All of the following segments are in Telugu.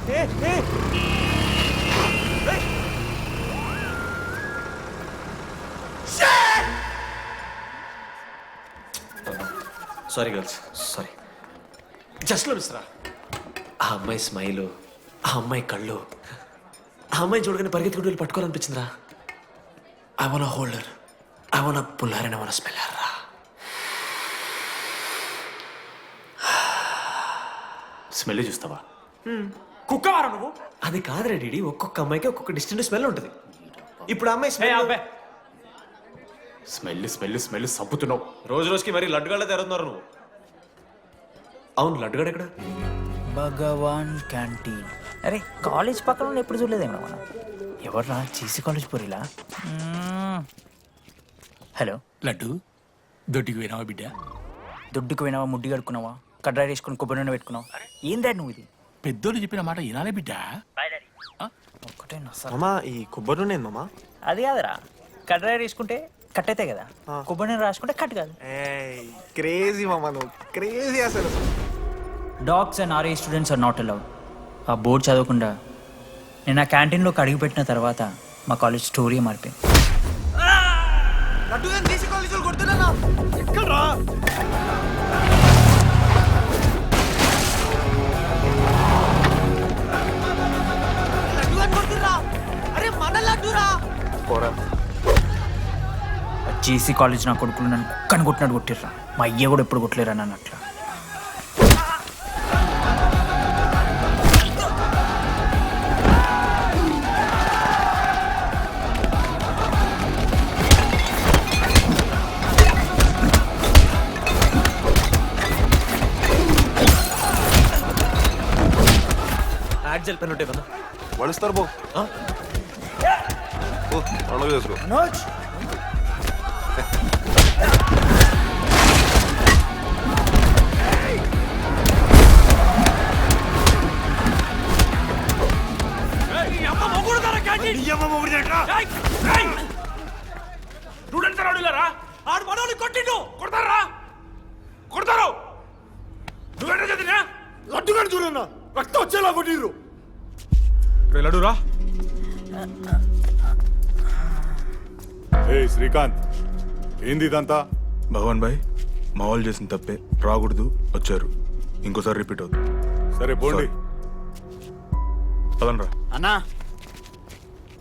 Sorry girls, sorry. జస్ట్ లో మిస్రా. ఆ అమ్మాయి స్మైలు, ఆ అమ్మాయి కళ్ళు, ఆ అమ్మాయి చూడగానే పరిగెత్తుకుంటూ వెళ్ళి పట్టుకోవాలనిపించిందిరా. I want holder, I want puller and I want smeller రా. స్మెల్ చూస్తావా? కుక్కవారా నువ్వు? అది కాదురా డీడీ, ఒక్కొక్క అమ్మాయికి ఒక్కొక్క డిస్టెంట్ స్మెల్ ఉంటుంది. ఇప్పుడు అమ్మాయి స్మెల్ స్మెల్ స్మెల్ సబ్బుతున్నావు. రోజు రోజుకి మరి లడ్డుగడ్డ తెరుతున్నారు నువ్వు. అవును, లడ్డుగడ ఎక్కడ? భగవాన్ క్యాంటీన్. అరే కాలేజ్ పక్కన ఎప్పుడు చూడలేదేమో మనం. ఎవర్రా చీసీ కాలేజ్ పూరిలా? హలో లడ్డు, దొడ్డికి పోయినావా బిడ్డ? దుడ్డుకు పోయినావా, ముడ్డి కడుక్కున్నావా, కడ్రాయి వేసుకుని కొబ్బరి నూనె పెట్టుకున్నావా? ఏం డాడ్ నువ్వు ఇది? పెద్దోళ్ళు చెప్పిన మాట వినాలే బిడ్డ. ఒక్కటే మామా, ఈ కొబ్బరి నూనె ఏంది మామా? అది కాదురా, కడ్రాయి వేసుకుంటే కట్ అవుతాయి కదా, కొబ్బరి నూనె రాసుకుంటే కట్ కాదు. క్రేజీ మామా, నువ్వు క్రేజీ అసలు. డాగ్స్ అండ్ ఆర్ఏ స్టూడెంట్స్ ఆర్ నాట్ అలౌడ్. ఆ బోర్డు చదవకుండా నేను ఆ క్యాంటీన్లోకి అడుగు పెట్టిన తర్వాత మా కాలేజ్ స్టోరీ మారిపోయింది. జేసీ కాలేజ్ నా కొడుకులు నన్ను కుక్కని కొట్టినట్టు కొట్టిర్రా. మా అయ్య కూడా ఎప్పుడు కొట్టలేరా నన్ను అట్లా. యాక్జల్ పెన్ ఉంటే వడుస్తారు బో అడుగు చేసుకో. ఆడు మనోని కొట్టిండు, కొడతారా? కొడతారు. నువ్వేంటో చదివినా లడ్డుగాని చూడన్నా రక్తం వచ్చేలా కొట్టిర్రు. లడ్డురా. ఏ శ్రీకాంత్, ఏంది ఇదంతా? భగవాన్ భాయ్, మా వాళ్ళు చేసిన తప్పే, రాకూడదు, వచ్చారు, ఇంకోసారి రిపీట్ అవుతుంది. సరే పోండి. పదనరా. అన్నా,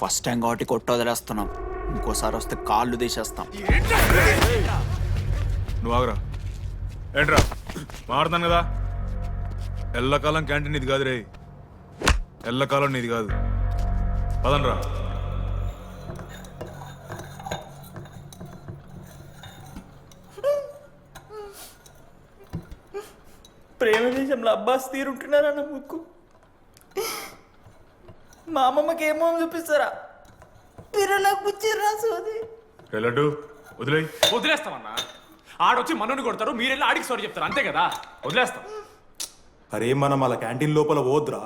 ఫస్ట్ టైం కాబట్టి కొట్ట వదిలేస్తున్నాం, ఇంకోసారి వస్తే కాళ్ళు తీసేస్తాం. నువ్వు ఆగరా. ఏంట్రా మారుతాను కదా. ఎల్లకాలం క్యాంటీన్ ఇది కాదు రే, ఎల్లకాలం నీది కాదు. పదనరా. ప్రేమ దేశంలో అబ్బాస్ తీరుంటున్నారా నా ముక్కు? మా అమ్మమ్మకి ఏమో చూపిస్తారా? పిల్లలకు పుచ్చిర్రా సోది. లడ్డు వదిలే. వదిలేస్తామన్నా. ఆడొచ్చి మనోని కొడతారు, మీరెళ్ళి ఆడికి సారీ చెప్తారు, అంతే కదా. వదిలేస్తాం. అరే మనం అలా క్యాంటీన్ లోపల పోద్రా.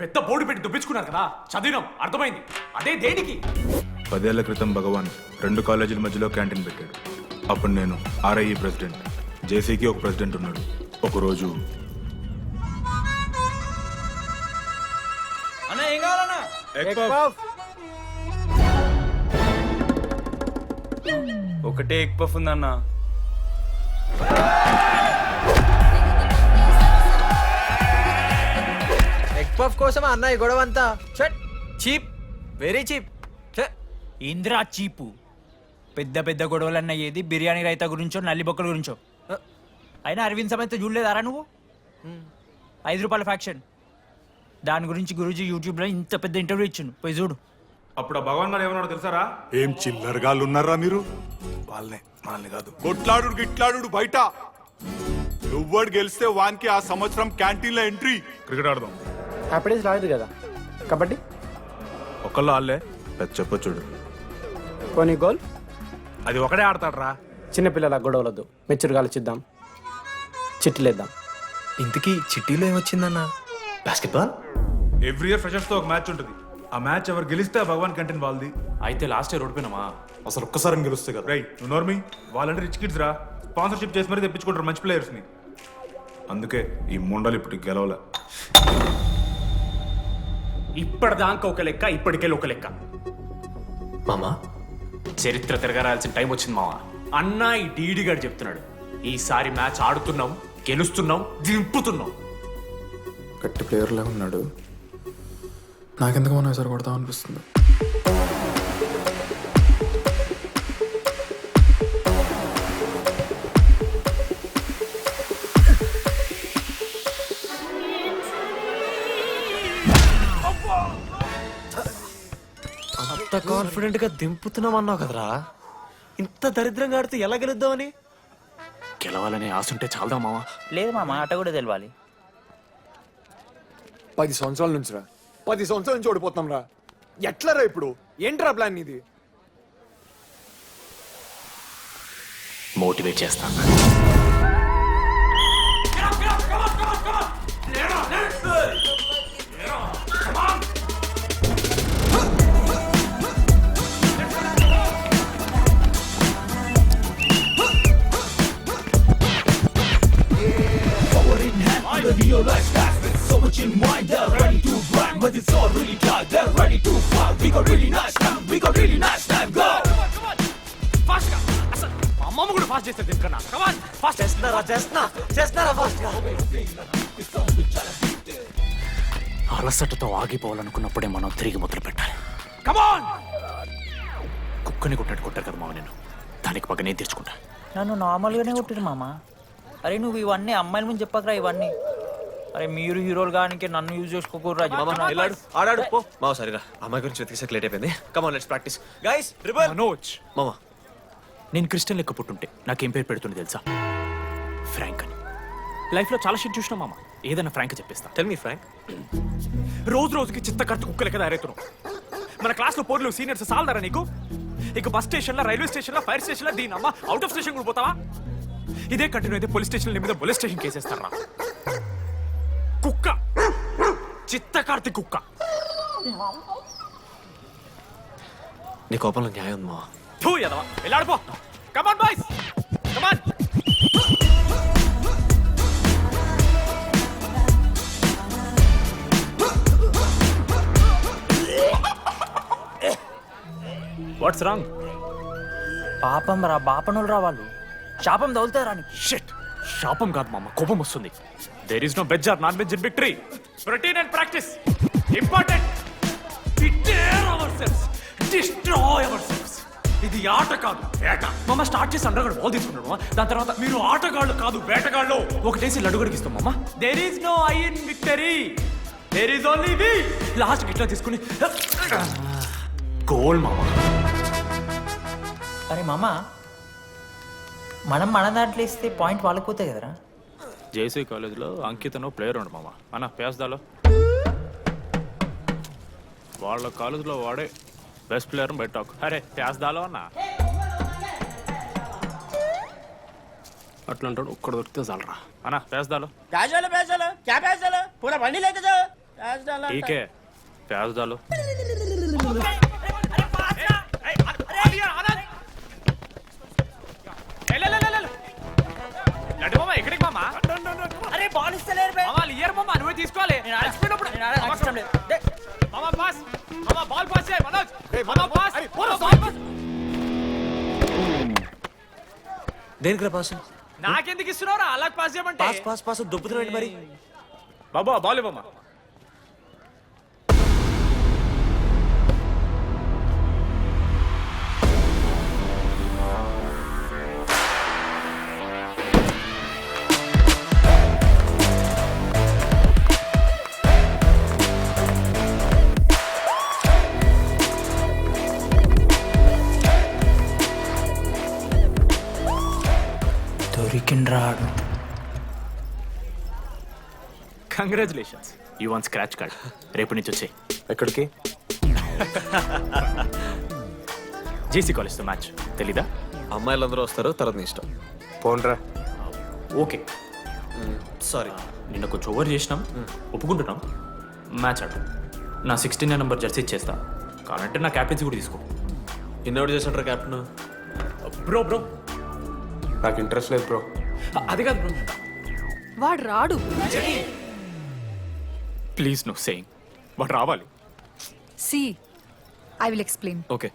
పెద్ద బోర్డు పెట్టి దుబ్బించుకున్నారు కదా, చదివినాం, అర్థమైంది. అదే దేనికి? 10 ఏళ్ల క్రితం భగవాన్ 2 కాలేజీల మధ్యలో క్యాంటీన్ పెట్టాడు. అప్పుడు నేను ఆర్ఐఈ ప్రెసిడెంట్, జేసీకి ఒక ప్రెసిడెంట్ ఉన్నాడు. ఒకరోజు ఏం కావాలన్నా? ఒకటే ఎగ్ పఫ్ ఉందన్నా. ఎగ్ పఫ్ కోసం అన్న ఈ గొడవ అంతా చీప్, వెరీ చీప్. ఇందిరా చీపు. పెద్ద పెద్ద గొడవలన్న ఏది బిర్యానీ రైతా గురించో నల్లి బొక్కల గురించో. అయినా అరవింద్ సమేత చూడలేదారా నువ్వు? 5 రూపాయల ఫ్యాక్షన్ దాని గురించి గురూజీ యూట్యూబ్లో ఇంత పెద్ద ఇంటర్వ్యూ ఇచ్చిండు, పోయి చూడు. అప్పుడు ఆ భగవాన్ గారు ఏమన్నాడు తెలుసారా? ఏం చిల్లరగాళ్ళు ఉన్నారా మీరు? వాళ్ళనే, మనల్ని కాదు. కొట్లాడు గిట్లాడు బయట. నువ్వడు గెలిస్తే వానికి ఆ సంవత్సరం క్యాంటీన్ లో ఎంట్రీ. క్రికెట్ ఆడదాం. హ్యాపీడేస్ రాలేదు కదా. కబడ్డీ ఒకళ్ళు ఆడలే, పెద్ద చెప్పొచ్చుడు. కొన్ని గోల్ అది ఒకడే ఆడతాడరా. చిన్నపిల్లల గొడవలొద్దు, మెచ్యూర్గా ఆలోచిద్దాం, చిట్టిలేద్దాం. ఇంతకీ చిట్టీలో ఏమొచ్చిందన్న? బాస్కెట్బాల్. ఎవ్రీ ఇయర్ ఫ్రెషర్స్ తో ఒక మ్యాచ్ ఉంటుంది. ఆ మ్యాచ్ ఎవరు గెలిస్తే ఆ భగవాన్ క్యాంటీన్ వాళ్ళది. అయితే లాస్ట్ ఇయర్ ఓడిపోయినామా? అసలు ఒక్కసారి గెలుస్తే కదా. రై, నువ్వు నోర్మి. వాళ్ళంటే రిచ్ కిడ్స్ రా, స్పాన్సర్షిప్ చేసి మరీ తెప్పించుకుంటారు మంచి ప్లేయర్స్ని. అందుకే ఈ ముండలు ఇప్పుడు గెలవలే. ఇప్పటిదాకా ఒక లెక్క, ఇప్పటికెళ్ళి ఒక లెక్క. మామా చరిత్ర తిరగరాల్సిన టైం వచ్చింది మావా. అన్నా ఈ డీడీ గారు చెప్తున్నాడు, ఈసారి మ్యాచ్ ఆడుతున్నాం, గెలుస్తున్నాం, దింపుతున్నాం. గట్టి ప్లేయర్లా ఉన్నాడు. నాకెందుకు మనం ఎసరు కొడతాం అనిపిస్తుంది. అంత కాన్ఫిడెంట్ గా దింపుతున్నాం అన్నావు కదరా, ఇంత దరిద్రంగా ఆడితే ఎలా గెలుద్దామని? గెలవాలనే ఆశ ఉంటే చాలదా మావా. లేదు మామ, ఆట కూడా తెలవాలి. 10 సంవత్సరాల నుంచి రా, 10 సంవత్సరాల నుంచి ఓడిపోతున్నాం రా. ఎట్లా రా ఇప్పుడు? ఏంట్రా ప్లాన్ ఇది? మోటివేట్ చేస్తాను. అమ్మమ్మ కూడా ఫాస్ట్ చేస్తారు దీనికన్నా. ఫాస్ట్ చేస్తున్నారా ఫాస్ట్ గా? అలసటతో ఆగిపోవాలనుకున్నప్పుడే మనం తిరిగి మొదలు పెట్టాలి. కమాన్! కుక్కని కొట్టాడు కొట్టారు కదా మామ, నేను దానికి పక్క నేను తెచ్చుకుంటా. నన్ను నార్మల్గానే కొట్టిరు మామ. అరే నువ్వు ఇవన్నీ అమ్మాయిల ముందు చెప్పకరా ఇవన్నీ. అరే మీరు హీరోలు కానీ నన్ను యూజ్ చేసుకోకూడరా. ఆడాడు పో మావ. సరిరా, అమ్మాయి గురించి వెతికేసాక లేట్ అయిపోయింది. Come on let's practice guys. Rebel Manoj, మామా, నేను క్రిస్టియన్ లెక్క పుట్టుంటే నాకేం పేరు పెడుతుంది తెలుసా? ఫ్రాంక్ అని. లైఫ్లో చాలా షిట్ చూసినా మామ, ఏదైనా ఫ్రాంక్ చెప్పేస్తా. Tell me frank. రోజు రోజుకి చిత్తకట్టు కుక్క లెక్క తయారవుతున్నావు. మన క్లాస్లో పోర్లు సీనియర్స్ సాల్దారా నీకు? ఇక బస్ స్టేషన్లో, రైల్వే స్టేషన్లో, ఫైర్ స్టేషన్లో దీని అమ్మ అవుట్ ఆఫ్ స్టేషన్ కూడా పోతావా? ఇదే కంటిన్యూ అయితే పోలీస్ స్టేషన్ మీద పోలీస్ స్టేషన్ కేసేస్తారా? కుక్క, చిత్తకార్తి కుక్క. నీ కోపంలో న్యాయం ఉంది మావా. థూ ఎదవా, వెళ్ళాడిపో. Come on boys, come on. What's wrong? పాపం రా, బాపనులు రా వాళ్ళు. శాపం తగులుతుంది రాని. షిట్, శాపం కాదు మామ, కోపం వస్తుంది. There is no veg or non veg in victory. Routine and practice important. Prepare ourselves, destroy ourselves. ఇది ఆట కాదు, వేట. మామ స్టార్ట్ చేసి అండర్గాడు బాల్ తీసుకున్నాడు. దాని తర్వాత మీరు ఆటగాళ్ళు కాదు, వేటగాళ్ళు. ఒకటేసి లడ్డు గడిగిస్తాం మామ. There is no I in victory, there is only we. Last ఇట్లా తీసుకుని గోల్ మామ. అరే మామ, మనం మన దాంట్లో ఇస్తే పాయింట్ వాళ్ళకి పోతాయి కదరా. జేసీ కాలేజ్లో అంకితను ప్లేయర్ ఉండు మామ. అన్న పేస్దాలో వాళ్ళ కాలేజ్లో వాడే బెస్ట్ ప్లేయర్ బయట టాక్. అరే పేస్దాలో అన్న అట్లా అంటాడు. ఒక్కడ దొరికితే చాలరా అన్న. పేస్దాలో ఠీకే పేస్దాలో. ఎక్కడికి మామా? అరే బాల్ ఇస్తలేరు బే. మామా ఇయర్ మామా, నువ్వే తీసుకోవాలి. మామా పాస్, మామా బాల్ పాస్ చేయి మనోజ్. మామా పాస్, బాల్ పాస్. దేనికి పాస్? నాకెందుకు ఇస్తున్నావురా? అలా పాస్ చేయమంటే. పాస్ పాస్ పాస్ దొబ్బుతున్నాడు మరి. బాబా బాల్ ఇవ్వమ్మా. దొరికిండ్రాడు. Congratulations, you won scratch card. రేపు నుంచి వచ్చాయి. ఎక్కడికి? జేసీ కాలేజ్తో మ్యాచ్ తెలీదా? అమ్మాయిలందరూ వస్తారు, తర్వాత నీ ఇష్టం. పోన్రా. ఓకే సారీ, నిన్న కొంచెం ఓవర్ చేసినాం, ఒప్పుకుంటున్నాం. మ్యాచ్ ఆడు. నా 16 నెంబర్ జెర్సీ ఇచ్చేస్తా. కావాలంటే నా క్యాప్టెన్సీ కూడా తీసుకో. ఇన్నోటి చేస్తుంటారు క్యాప్టెన్. బ్రో బ్రో నాకు ఇంట్రెస్ట్ లేదు బ్రో. అది కాదు బ్రో. వాడు రాడు. Please no saying. వాడు రావాలి. See I will explain. Okay.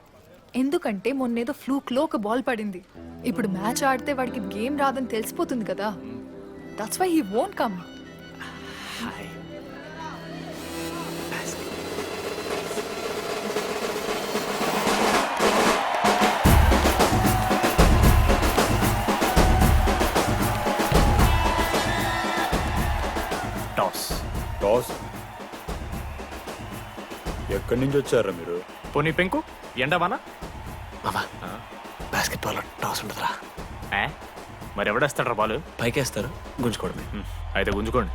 ఎందుకంటే మొన్నేదో ఫ్లూక్లో ఒక బాల్ పడింది. ఇప్పుడు మ్యాచ్ ఆడితే వాడికి గేమ్ రాదని తెలిసిపోతుంది కదా. That's why he won't come. Toss. Toss ఎక్కడి నుంచి వచ్చారా మీరు? పోనీ పెంకు ఎండవానా? మామా బాస్కెట్బాల్ టాస్ ఉండదురా. మరి ఎవడేస్తాడ్రా బాలు? పైకేస్తారు, గుంజుకోవడమే. అయితే గుంజుకోండి.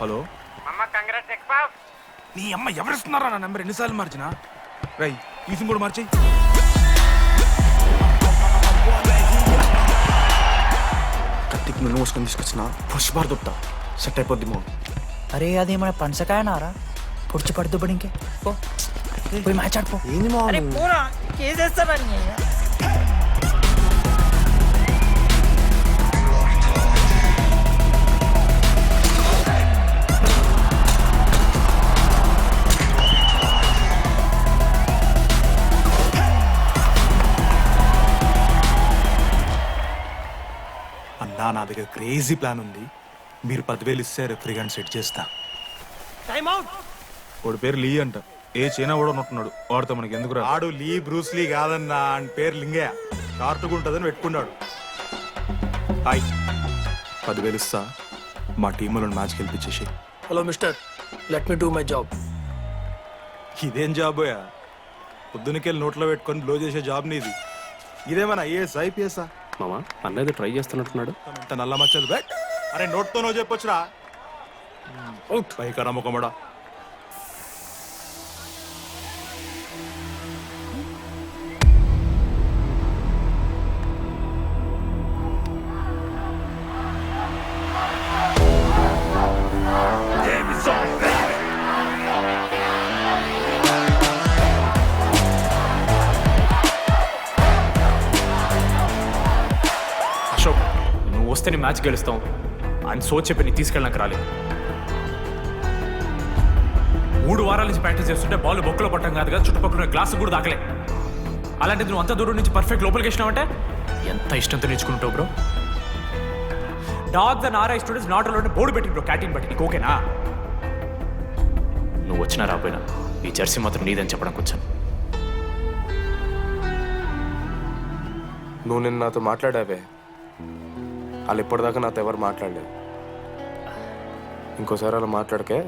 హలో నీ అమ్మ ఎవరిస్తున్నారా నా నెంబర్? ఎన్నిసార్లు మార్చినా? రై ఈ సిమ్ కూడా మార్చి. కత్తికి నూనె మోసుకొని తీసుకొచ్చిన పుష్పార్ దొప్తా సెట్ అయిపోద్ది మో. అరే అదేమన్నా పంచకాయ నారా పొడిచి పడుతూ పడి ఇంకే పో పోయి మ్యాచ్ ఆడిపో. ఏంది మా అరే పోరా కేసేస్తారని. అన్నా నా దగ్గర క్రేజీ ప్లాన్ ఉంది. మీరు 10,000 ఇస్తే రెఫ్రీ గాని సెట్ చేస్తా. వాడి పేరు లీ అంట. ఏ చైనా కూడా ఉంటున్నాడు. వాడితో మనకి ఎందుకు రా? ఆడు లీ బ్రూస్ లీ కాదన్నా, అని పేరు లింగయ్య. షార్ట్గా ఉంటుందని పెట్టుకున్నాడు. హాయ్ 10,000 ఇస్తా, మా టీంలో మ్యాచ్ గెలిపించేసి. Hello mister, let me do my job. ఇదేం జాబోయా? పొద్దునకెళ్ళి నోట్లో పెట్టుకొని బ్లో చేసే జాబ్ నీది. ఇదేమన్నా ఐఏఎస్ ఐపీఎస్ఆ? మామా అన్నది ట్రై చేస్తున్నట్టున్నాడు. ఇంత నల్ల మచ్చలు బెట్. అరే నోట్తో నువ్వు చెప్పొచ్చురా. పైకరా ముఖమడా. అశోక్, నువ్వు వస్తే నీ మ్యాచ్ గెలుస్తాం అని సో చెప్పి నీ తీసుకెళ్ళడానికి రాలేదు. 3 వారాల నుంచి ప్రాక్టీస్ చేస్తుంటే బాల్ బొక్కలో పట్టం కాదు కదా, చుట్టుపక్కల గ్లాస్ కూడా దాకలే. అలాంటిది నువ్వు అంత దూరం నుంచి పర్ఫెక్ట్ లోపలికి వేసినావంటే ఎంత ఇష్టంతో నేర్చుకుంటావు bro. Dogs and RI students not allowed board పెట్టి బ్రో, క్యాటీన్ బట్టి. నీకు ఓకేనా? నువ్వు వచ్చినా రాపోయినా ఈ జెర్సీ మాత్రం నీదని చెప్పడానికి వచ్చాను. నువ్వు నిన్న నాతో మాట్లాడావే, వాళ్ళు ఇప్పటిదాకా నాతో ఎవరు మాట్లాడలేదు. ఇంకోసారి అలా మాట్లాడకే.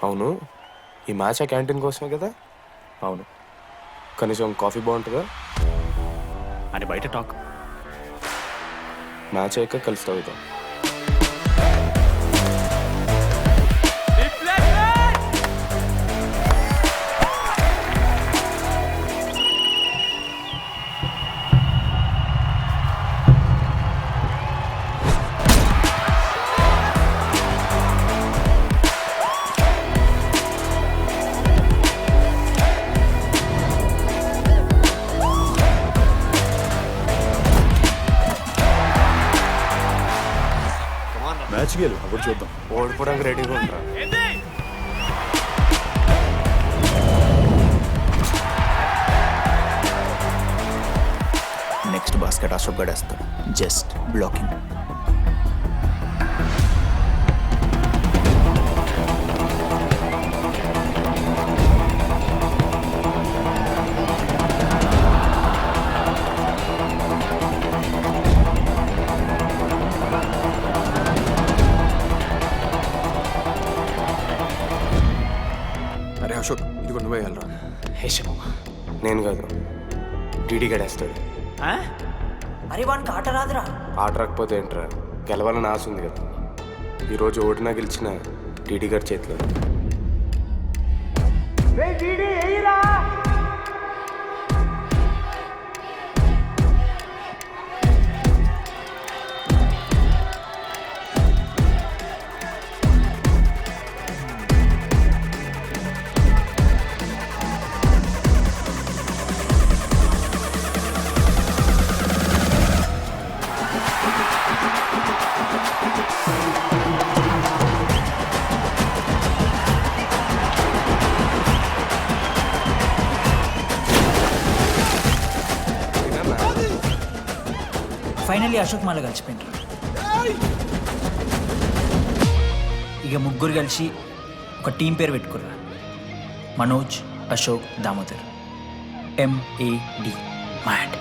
అవును, ఈ మ్యాచ్ ఆ క్యాంటీన్ కోసమే కదా? అవును కనీసం కాఫీ బాగుంటుందా? అని బయట టాక్. మ్యాచ్ అయ్యాక కలుస్తావు ఇదో. మ్యాచ్ గెలు, అప్పుడు చూద్దాం. ఓడిపోవడానికి రెడీగా ఉంటారా? నెక్స్ట్ బాస్కెట్ అశోక్ గడేస్తాడు. Just blocking. అశోక్ ఇది కొన్ని వేయాలరా. హేషము నేను కాదు డీడీ గడేస్తాడు. అరే వానికి ఆట రాదురా. ఆట రాకపోతే ఏంట్రా, గెలవాలని ఆశ ఉంది కదా. ఈరోజు ఓడినా గెలిచిన డీడీ గారి చేతిలో. ఫైనల్లీ అశోక్ మళ్ళీ కలిసిపోయిండ్రు. ఇక ముగ్గురు కలిసి ఒక టీం పేరు పెట్టుకుర్రా. మనోజ్, అశోక్, దామోదర్. MAD mad.